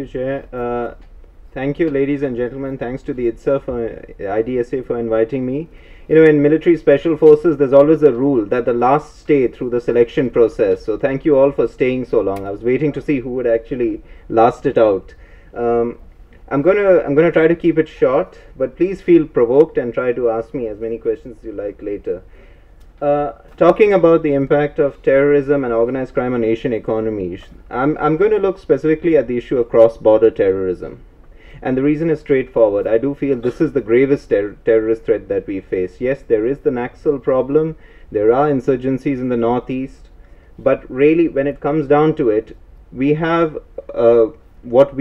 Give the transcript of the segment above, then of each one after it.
you, Chair. Thank you, ladies and gentlemen. Thanks to the IDSA for inviting me. You know, in military special forces, there's always a rule that the last stay through the selection process. So thank you all for staying so long. I was waiting to see who would actually last it out. I'm gonna try to keep it short, but please feel provoked and try to ask me as many questions as you like later. Talking about the impact of terrorism and organized crime on Asian economies, I'm going to look specifically at the issue of cross-border terrorism. And the reason is straightforward. I do feel this is the gravest terrorist threat that we face. Yes, there is the Naxal problem, there are insurgencies in the northeast, but really when it comes down to it, we have what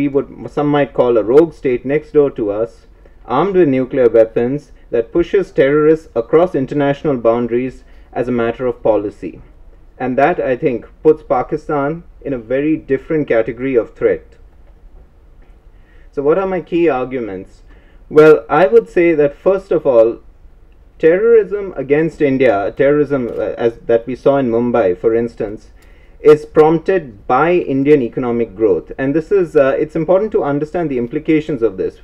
some might call a rogue state next door to us, armed with nuclear weapons, that pushes terrorists across international boundaries as a matter of policy. And that, I think, puts Pakistan in a very different category of threat. So what are my key arguments? Well, I would say that first of all, terrorism against India, terrorism as that we saw in Mumbai, for instance, is prompted by Indian economic growth. And this is, it's important to understand the implications of this.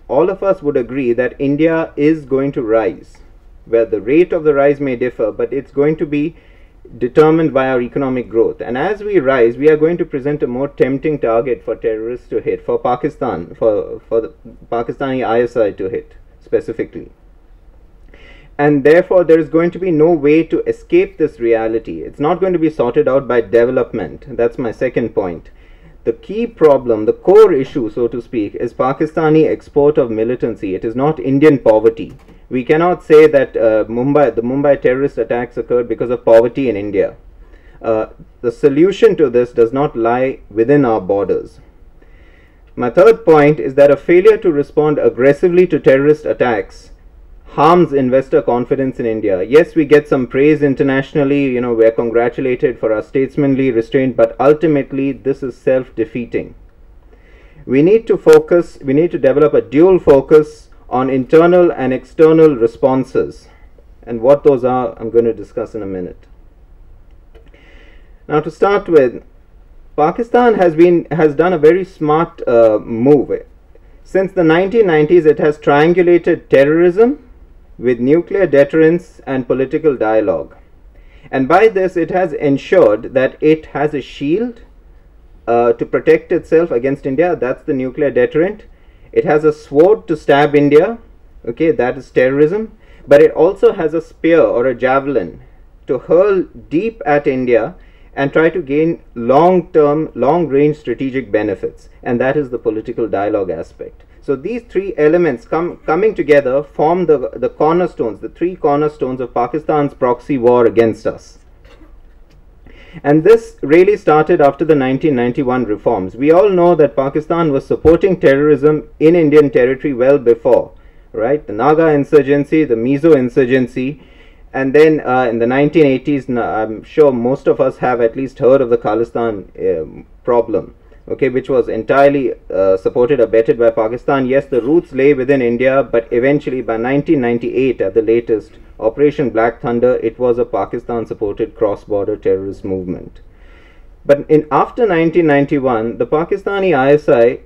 All of us would agree that India is going to rise, where the rate of the rise may differ, but it's going to be determined by our economic growth. And as we rise, we are going to present a more tempting target for terrorists to hit, for Pakistan, for the Pakistani ISI to hit specifically. And therefore, there is going to be no way to escape this reality. It's not going to be sorted out by development. That's my second point. The key problem, the core issue, so to speak, is Pakistani export of militancy. It is not Indian poverty. We cannot say that the Mumbai terrorist attacks occurred because of poverty in India. The solution to this does not lie within our borders. My third point is that a failure to respond aggressively to terrorist attacks harms investor confidence in India. Yes, we get some praise internationally, you know, we're congratulated for our statesmanly restraint, but ultimately this is self-defeating. We need to develop a dual focus on internal and external responses. And what those are, I'm going to discuss in a minute. Now, to start with, Pakistan has done a very smart move. Since the 1990s, it has triangulated terrorism with nuclear deterrence and political dialogue. And by this, it has ensured that it has a shield to protect itself against India. That's the nuclear deterrent. It has a sword to stab India. Okay, that is terrorism. But it also has a spear or a javelin to hurl deep at India and try to gain long-term, long-range strategic benefits. And that is the political dialogue aspect. So these three elements coming together form the cornerstones, the three cornerstones of Pakistan's proxy war against us. And this really started after the 1991 reforms. We all know that Pakistan was supporting terrorism in Indian territory well before, right? The Naga insurgency, the Mizo insurgency, and then in the 1980s, I'm sure most of us have at least heard of the Khalistan problem. Okay, which was entirely supported or abetted by Pakistan. Yes, the roots lay within India, but eventually by 1998 at the latest, Operation Black Thunder, it was a Pakistan-supported cross-border terrorist movement. But after 1991, the Pakistani ISI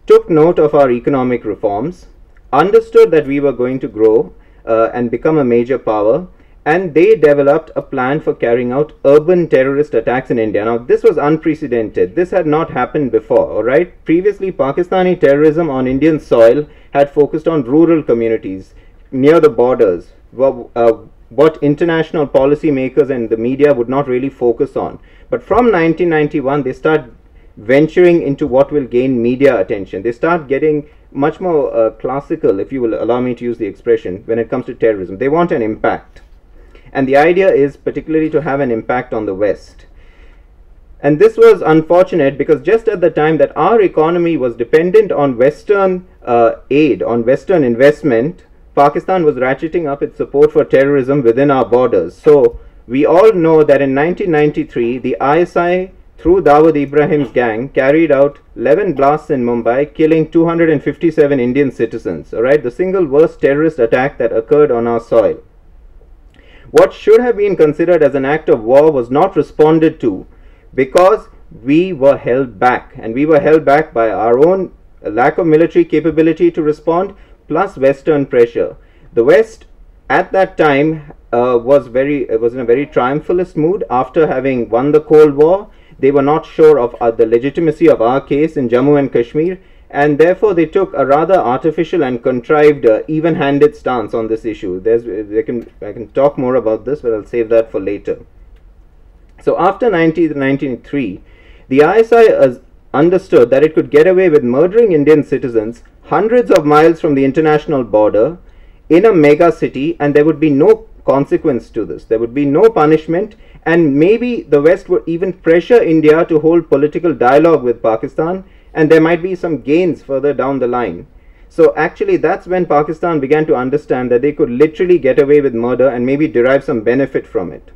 took note of our economic reforms, understood that we were going to grow and become a major power, and they developed a plan for carrying out urban terrorist attacks in India. Now, this was unprecedented. This had not happened before, all right? Previously, Pakistani terrorism on Indian soil had focused on rural communities near the borders, what international policymakers and the media would not really focus on. But from 1991, they start venturing into what will gain media attention. They start getting much more classical, if you will allow me to use the expression, when it comes to terrorism. They want an impact. And the idea is particularly to have an impact on the West. And this was unfortunate because just at the time that our economy was dependent on Western aid, on Western investment, Pakistan was ratcheting up its support for terrorism within our borders. So we all know that in 1993, the ISI, through Dawood Ibrahim's gang, carried out 11 blasts in Mumbai, killing 257 Indian citizens. All right, the single worst terrorist attack that occurred on our soil. What should have been considered as an act of war was not responded to because we were held back, and we were held back by our own lack of military capability to respond, plus Western pressure. The West at that time was in a very triumphalist mood after having won the Cold War. They were not sure of the legitimacy of our case in Jammu and Kashmir, and therefore they took a rather artificial and contrived, even-handed stance on this issue. I can talk more about this, but I'll save that for later. So after 1993, the ISI understood that it could get away with murdering Indian citizens hundreds of miles from the international border in a mega city, and there would be no consequence to this. There would be no punishment, and maybe the West would even pressure India to hold political dialogue with Pakistan, and there might be some gains further down the line. So actually that's when Pakistan began to understand that they could literally get away with murder and maybe derive some benefit from it.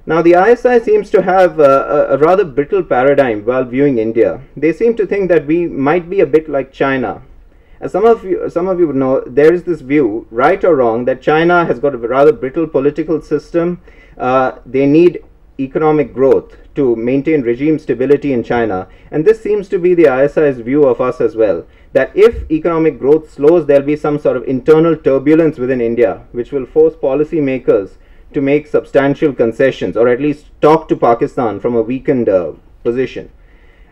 Now the ISI seems to have a rather brittle paradigm while viewing India. They seem to think that we might be a bit like China. As some of you would know, there is this view, right or wrong, that China has got a rather brittle political system. They need economic growth to maintain regime stability in China, and this seems to be the ISI's view of us as well, that if economic growth slows, there will be some sort of internal turbulence within India which will force policy makers to make substantial concessions, or at least talk to Pakistan from a weakened position.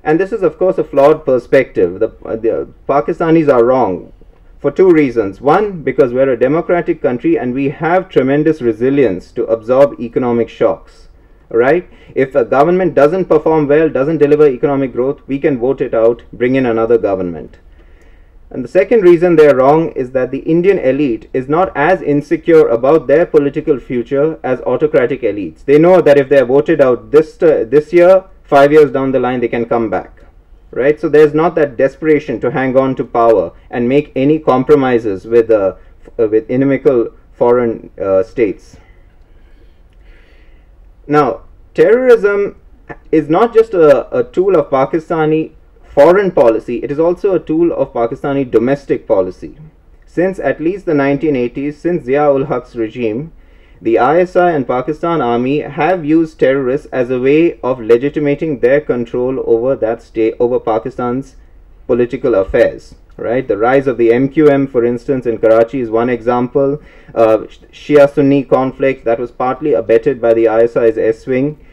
And this is of course a flawed perspective. The Pakistanis are wrong for two reasons. One, because we're a democratic country and we have tremendous resilience to absorb economic shocks. Right? If a government doesn't perform well, doesn't deliver economic growth, we can vote it out, bring in another government. And the second reason they're wrong is that the Indian elite is not as insecure about their political future as autocratic elites. They know that if they're voted out this year, 5 years down the line, they can come back. Right? So there's not that desperation to hang on to power and make any compromises with inimical foreign states. Now, terrorism is not just a tool of Pakistani foreign policy, it is also a tool of Pakistani domestic policy. Since at least the 1980s, since Zia-ul-Haq's regime, the ISI and Pakistan Army have used terrorists as a way of legitimating their control over that state, over Pakistan's political affairs. Right? The rise of the MQM, for instance, in Karachi is one example. Shia-Sunni conflict that was partly abetted by the ISI's S-wing.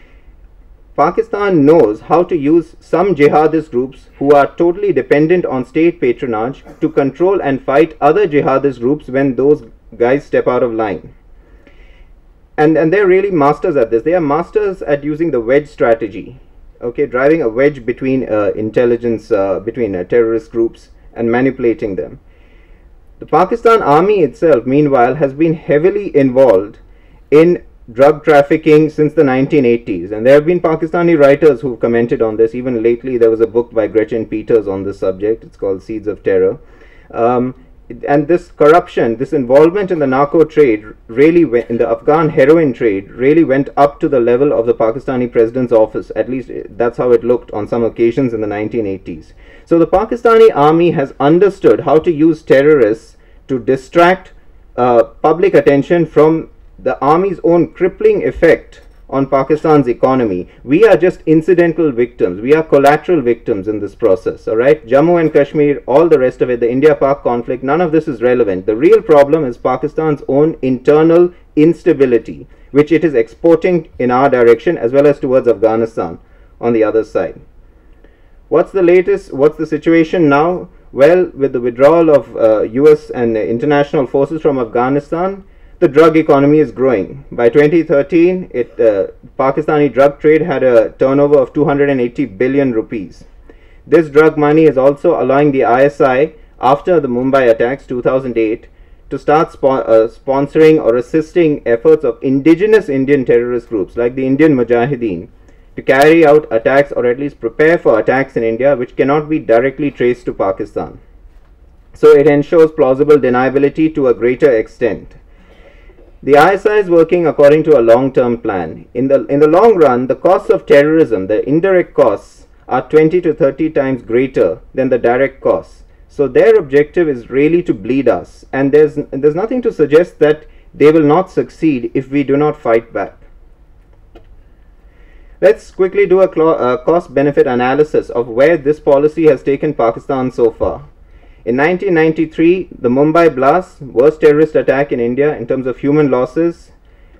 Pakistan knows how to use some jihadist groups who are totally dependent on state patronage to control and fight other jihadist groups when those guys step out of line. And they're really masters at this. They are masters at using the wedge strategy. Okay, driving a wedge between intelligence, between terrorist groups and manipulating them. The Pakistan Army itself, meanwhile, has been heavily involved in drug trafficking since the 1980s, and there have been Pakistani writers who've commented on this. Even lately there was a book by Gretchen Peters on this subject. It's called Seeds of Terror. And this corruption, this involvement in the narco trade, really in the Afghan heroin trade, really went up to the level of the Pakistani president's office. At least that's how it looked on some occasions in the 1980s. So the Pakistani army has understood how to use terrorists to distract public attention from the army's own crippling effect on Pakistan's economy. We are just incidental victims. We are collateral victims in this process. All right, Jammu and Kashmir, all the rest of it, the India-Pak conflict, none of this is relevant. The real problem is Pakistan's own internal instability, which it is exporting in our direction as well as towards Afghanistan on the other side. What's the latest? What's the situation now? Well, with the withdrawal of US and international forces from Afghanistan, the drug economy is growing. By 2013, Pakistani drug trade had a turnover of 280 billion rupees. This drug money is also allowing the ISI, after the Mumbai attacks 2008, to start sponsoring or assisting efforts of indigenous Indian terrorist groups like the Indian Mujahideen to carry out attacks, or at least prepare for attacks in India which cannot be directly traced to Pakistan. So it ensures plausible deniability to a greater extent. The ISI is working according to a long-term plan. In the long run, the costs of terrorism, the indirect costs, are 20 to 30 times greater than the direct costs. So their objective is really to bleed us, and there's nothing to suggest that they will not succeed if we do not fight back. Let's quickly do a cost-benefit analysis of where this policy has taken Pakistan so far. In 1993, the Mumbai blast, worst terrorist attack in India in terms of human losses,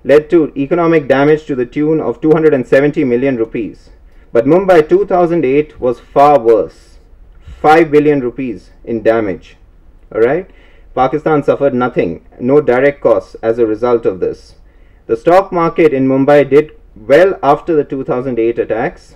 led to economic damage to the tune of 270 million rupees. But Mumbai 2008 was far worse, 5 billion rupees in damage. Alright? Pakistan suffered nothing, no direct costs as a result of this. The stock market in Mumbai did well after the 2008 attacks,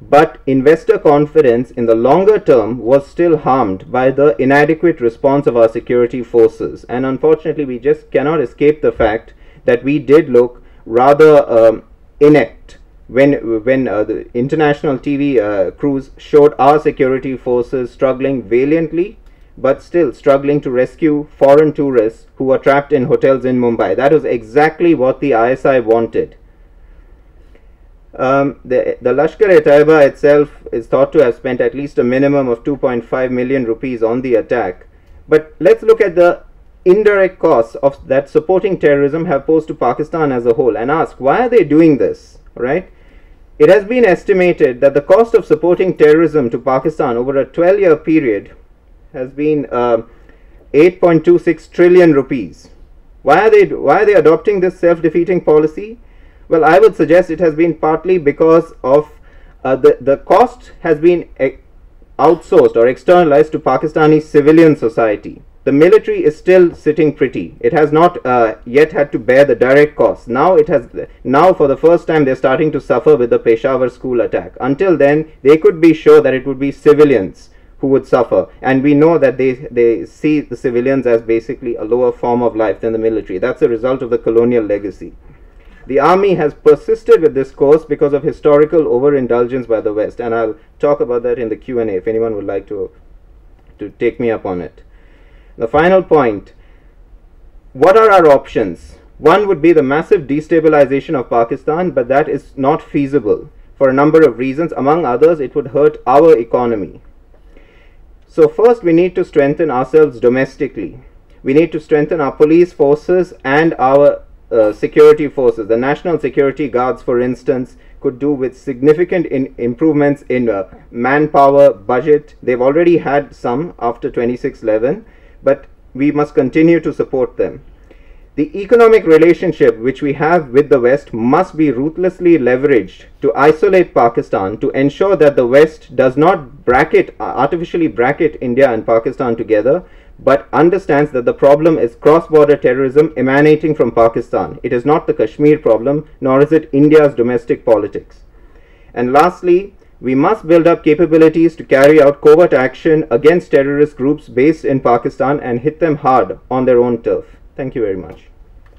but investor confidence in the longer term was still harmed by the inadequate response of our security forces. And unfortunately, we just cannot escape the fact that we did look rather inept when the international TV crews showed our security forces struggling valiantly, but still struggling to rescue foreign tourists who were trapped in hotels in Mumbai. That was exactly what the ISI wanted. The Lashkar-e-Taiba itself is thought to have spent at least a minimum of 2.5 million rupees on the attack. But let's look at the indirect costs of that supporting terrorism have posed to Pakistan as a whole and ask, why are they doing this? Right? It has been estimated that the cost of supporting terrorism to Pakistan over a 12-year period has been 8.26 trillion rupees. Why are they adopting this self-defeating policy? Well, I would suggest it has been partly because of the cost has been outsourced or externalized to Pakistani civilian society. The military is still sitting pretty. It has not yet had to bear the direct costs. Now for the first time they're starting to suffer with the Peshawar school attack. Until then, they could be sure that it would be civilians who would suffer, and we know that they see the civilians as basically a lower form of life than the military. That's a result of the colonial legacy. The army has persisted with this course because of historical overindulgence by the West, and I'll talk about that in the Q&A if anyone would like to take me up on it. The final point, what are our options? One would be the massive destabilization of Pakistan, but that is not feasible for a number of reasons. Among others, it would hurt our economy. So first, we need to strengthen ourselves domestically. We need to strengthen our police forces and our security forces. The National Security Guards, for instance, could do with significant improvements in manpower budget. They've already had some after 26/11, but we must continue to support them. The economic relationship which we have with the West must be ruthlessly leveraged to isolate Pakistan, to ensure that the West does not artificially bracket India and Pakistan together, but understands that the problem is cross-border terrorism emanating from Pakistan. It is not the Kashmir problem, nor is it India's domestic politics. And lastly, we must build up capabilities to carry out covert action against terrorist groups based in Pakistan and hit them hard on their own turf. Thank you very much.